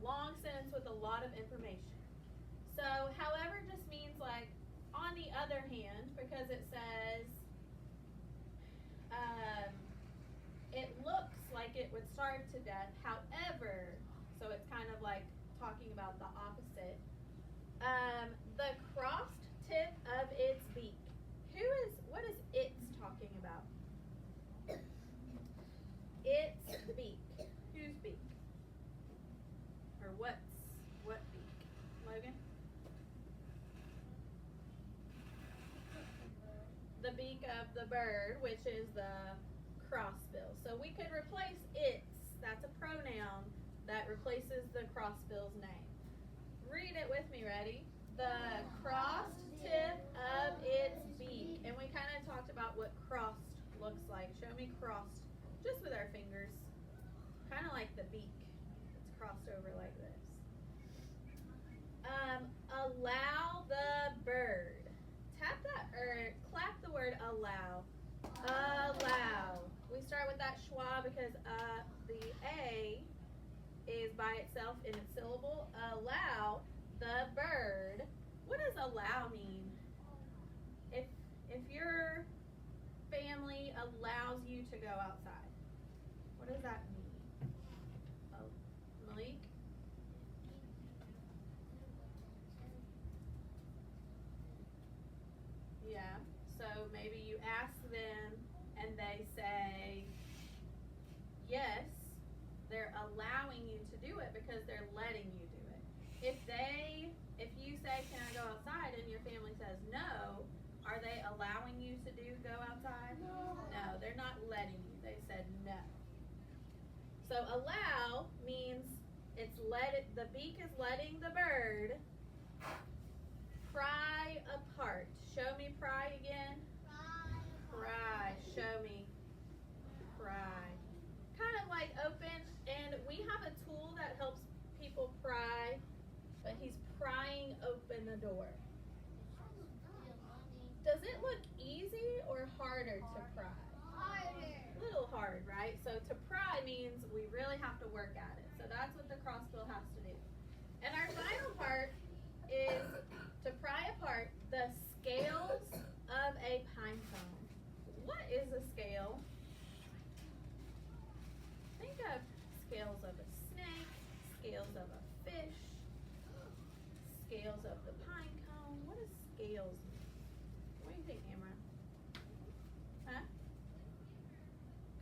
long sentence with a lot of information. So, however just means like, on the other hand, because it says, it looks like it would starve to death. However, so it's kind of like talking about the opposite. The crossed tip of its beak. What is it's talking about? Its beak. Whose beak? Or what beak? Logan? The beak of the bird, which is the crossbill. So we could replace its. That's a pronoun that replaces the crossbill's name. Read it with me, ready? The crossed tip of its beak. And we kind of talked about what crossed looks like. Show me crossed, just with our fingers. Kind of like the beak. It's crossed over like this. Allow the bird. Tap that, or clap the word allow. Allow. We start with that schwa because the A is by itself in its syllable. Allow the bird. What does allow mean? If your family allows you to go outside, what does that mean? Oh, Malik? Yeah, so maybe you ask them and they say yes, they're allowing you to do it because they're letting you do it. If you say, can I go outside, and your family says no, are they allowing you to go outside? No, they're not letting you. They said no. So allow means the beak is letting the bird pry apart. Show me pry again. Pry. Show me pry. Kind of like open, and we have a tool that helps people pry, but he's prying open the door. Does it look easy or harder to pry? Harder. A little hard, right? So to pry means we really have to work at it. So that's what the crossbill has to do. And our final part is to pry apart the scales of a pine cone. What is a scale? Think of scales of a snake, scales of a fish, scales of the pine cone. What does scales mean? What do you think, Amra? Huh?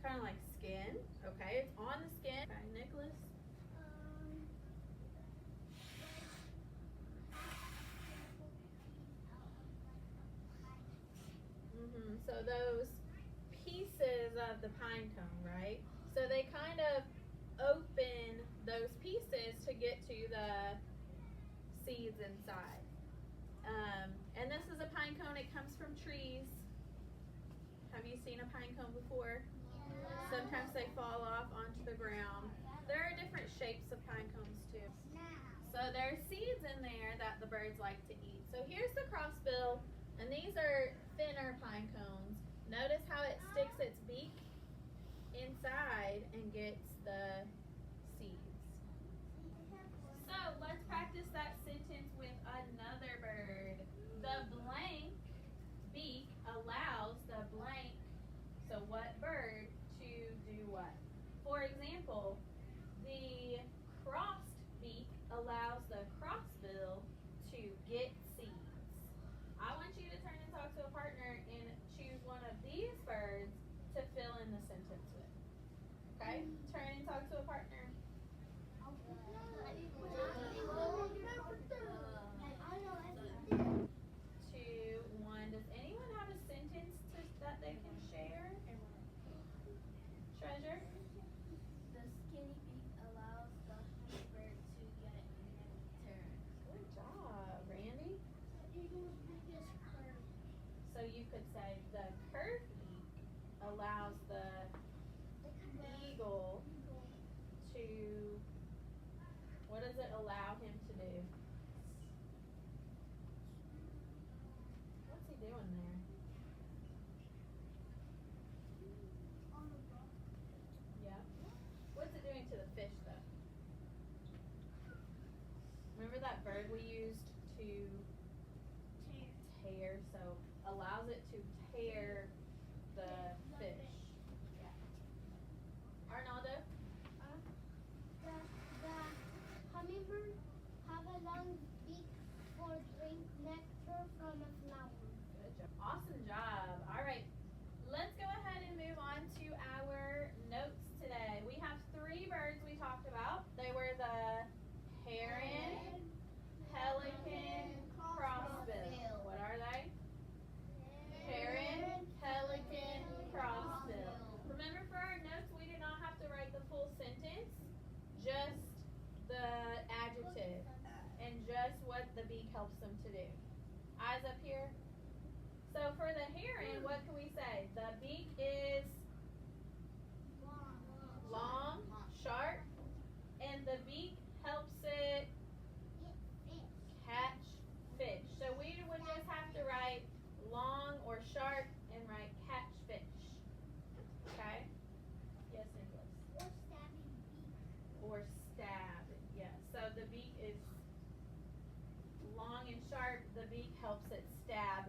Kind of like skin. Okay, it's on the skin. Okay, Nicholas? So those pieces of the pine cone, right? So they kind of open those pieces to get to the seeds inside. And this is a pine cone. It comes from trees. Have you seen a pine cone before? Yeah. Sometimes they fall off onto the ground. There are different shapes of pine cones too. So there are seeds in there that the birds like to eat. So here's the crossbill, and these are thinner pine cones. Notice how it sticks its beak inside and gets the seeds. So let's practice that sentence with another bird. The blank beak allows the blank, so what bird, to do what? For example, the crossed beak allows the crossbill to get seeds. I want you to turn and talk to a partner and choose one of these birds to fill in the sentence with. Okay? Turn and talk to a partner. 2, 1. Does anyone have a sentence that they can share? Treasure? The skinny beak allows the hummingbird to get nectar. Good job. Randy? The eagle's beak is curved. So you could say the curved beak allows the eagle to, what does it allow him to do? What's he doing there? Yeah. What's it doing to the fish though? word we used to tear, so allows it to tear the fish. Arnaldo? The hummingbird have a long beak for drink nectar from a flower. Good job. Awesome job. All right. Let's go ahead and move on to our notes today. We have 3 birds we talked about. They were the heron, pelican, crossbill. What are they? Heron, pelican, crossbill. Remember, for our notes, we did not have to write the full sentence, just the adjective and just what the beak helps them to do. Eyes up here. So for the heron, what can we say? The beak is long, sharp, and the beak helps it catch fish. So we would just have to write long or sharp and write catch fish. Okay? Yes, Nicholas? Or stab. Yes. So the beak is long and sharp. The beak helps it stab